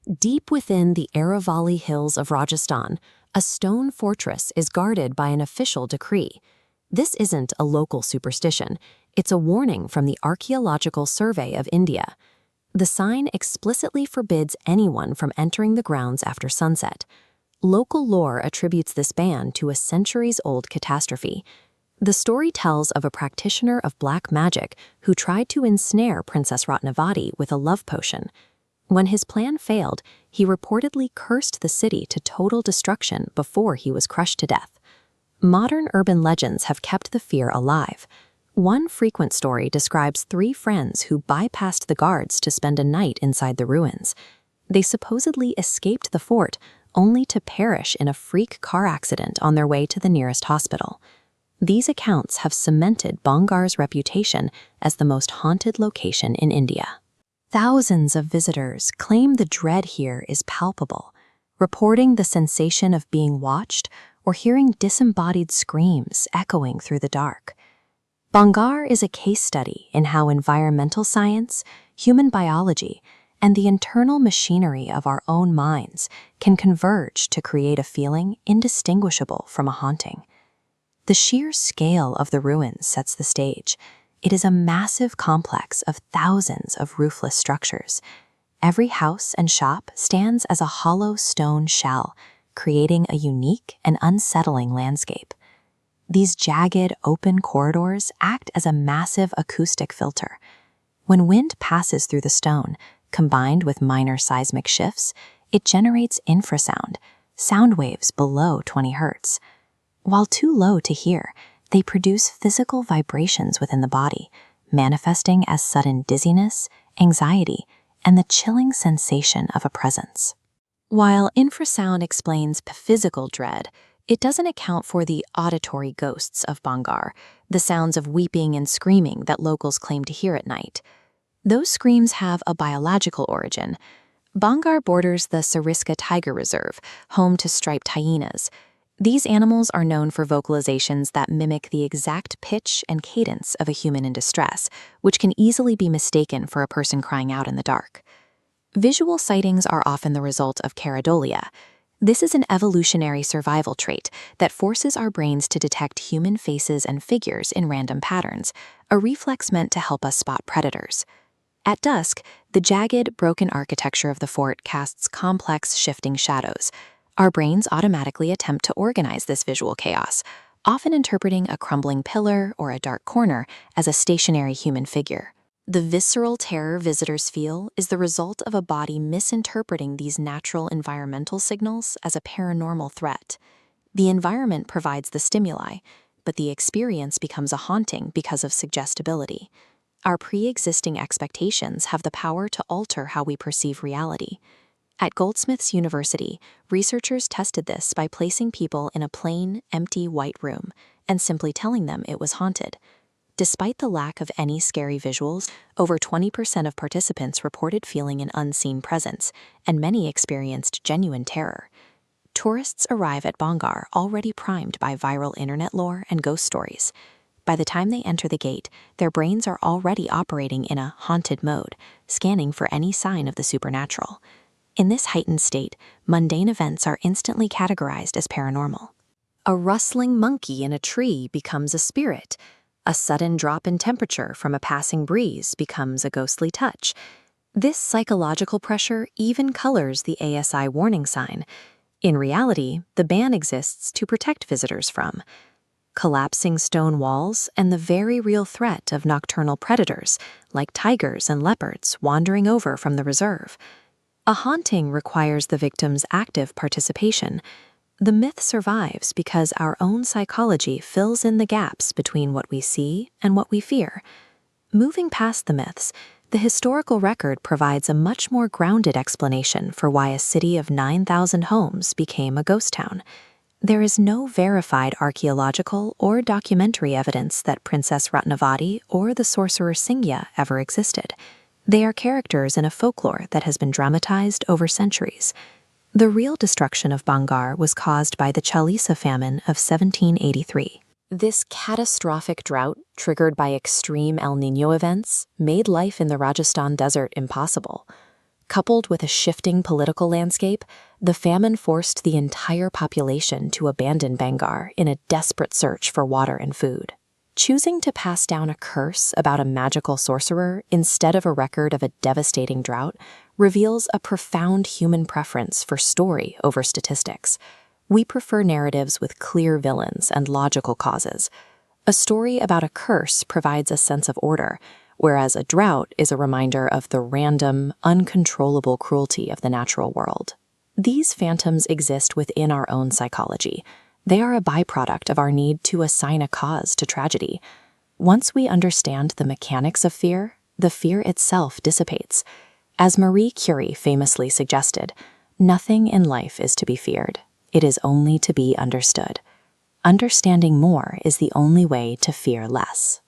Deep within the Aravalli Hills of Rajasthan, a stone fortress is guarded by an official decree. This isn't a local superstition, it's a warning from the Archaeological Survey of India. The sign explicitly forbids anyone from entering the grounds after sunset. Local lore attributes this ban to a centuries-old catastrophe. The story tells of a practitioner of black magic who tried to ensnare Princess Ratnavati with a love potion. When his plan failed, he reportedly cursed the city to total destruction before he was crushed to death. Modern urban legends have kept the fear alive. One frequent story describes 3 friends who bypassed the guards to spend a night inside the ruins. They supposedly escaped the fort, only to perish in a freak car accident on their way to the nearest hospital. These accounts have cemented Bhangarh's reputation as the most haunted location in India. Thousands of visitors claim the dread here is palpable, reporting the sensation of being watched or hearing disembodied screams echoing through the dark. Bhangarh is a case study in how environmental science, human biology, and the internal machinery of our own minds can converge to create a feeling indistinguishable from a haunting. The sheer scale of the ruins sets the stage. It is a massive complex of thousands of roofless structures. Every house and shop stands as a hollow stone shell, creating a unique and unsettling landscape. These jagged, open corridors act as a massive acoustic filter. When wind passes through the stone, combined with minor seismic shifts, it generates infrasound, sound waves below 20 Hz. While too low to hear, they produce physical vibrations within the body, manifesting as sudden dizziness, anxiety, and the chilling sensation of a presence. While infrasound explains physical dread, it doesn't account for the auditory ghosts of Bhangarh, the sounds of weeping and screaming that locals claim to hear at night. Those screams have a biological origin. Bhangarh borders the Sariska Tiger Reserve, home to striped hyenas. These animals are known for vocalizations that mimic the exact pitch and cadence of a human in distress, which can easily be mistaken for a person crying out in the dark. Visual sightings are often the result of pareidolia. This is an evolutionary survival trait that forces our brains to detect human faces and figures in random patterns, a reflex meant to help us spot predators. At dusk, the jagged, broken architecture of the fort casts complex, shifting shadows. Our brains automatically attempt to organize this visual chaos, often interpreting a crumbling pillar or a dark corner as a stationary human figure. The visceral terror visitors feel is the result of a body misinterpreting these natural environmental signals as a paranormal threat. The environment provides the stimuli, but the experience becomes a haunting because of suggestibility. Our pre-existing expectations have the power to alter how we perceive reality. At Goldsmiths University, researchers tested this by placing people in a plain, empty white room and simply telling them it was haunted. Despite the lack of any scary visuals, over 20% of participants reported feeling an unseen presence, and many experienced genuine terror. Tourists arrive at Bhangarh already primed by viral internet lore and ghost stories. By the time they enter the gate, their brains are already operating in a haunted mode, scanning for any sign of the supernatural. In this heightened state, mundane events are instantly categorized as paranormal. A rustling monkey in a tree becomes a spirit. A sudden drop in temperature from a passing breeze becomes a ghostly touch. This psychological pressure even colors the ASI warning sign. In reality, the ban exists to protect visitors from collapsing stone walls and the very real threat of nocturnal predators, like tigers and leopards, wandering over from the reserve. A haunting requires the victim's active participation. The myth survives because our own psychology fills in the gaps between what we see and what we fear. Moving past the myths, the historical record provides a much more grounded explanation for why a city of 9,000 homes became a ghost town. There is no verified archaeological or documentary evidence that Princess Ratnavati or the sorcerer Singya ever existed. They are characters in a folklore that has been dramatized over centuries. The real destruction of Bhangarh was caused by the Chalisa famine of 1783. This catastrophic drought, triggered by extreme El Niño events, made life in the Rajasthan desert impossible. Coupled with a shifting political landscape, the famine forced the entire population to abandon Bhangarh in a desperate search for water and food. Choosing to pass down a curse about a magical sorcerer instead of a record of a devastating drought reveals a profound human preference for story over statistics. We prefer narratives with clear villains and logical causes. A story about a curse provides a sense of order, whereas a drought is a reminder of the random, uncontrollable cruelty of the natural world. These phantoms exist within our own psychology. They are a byproduct of our need to assign a cause to tragedy. Once we understand the mechanics of fear, the fear itself dissipates. As Marie Curie famously suggested, nothing in life is to be feared. It is only to be understood. Understanding more is the only way to fear less.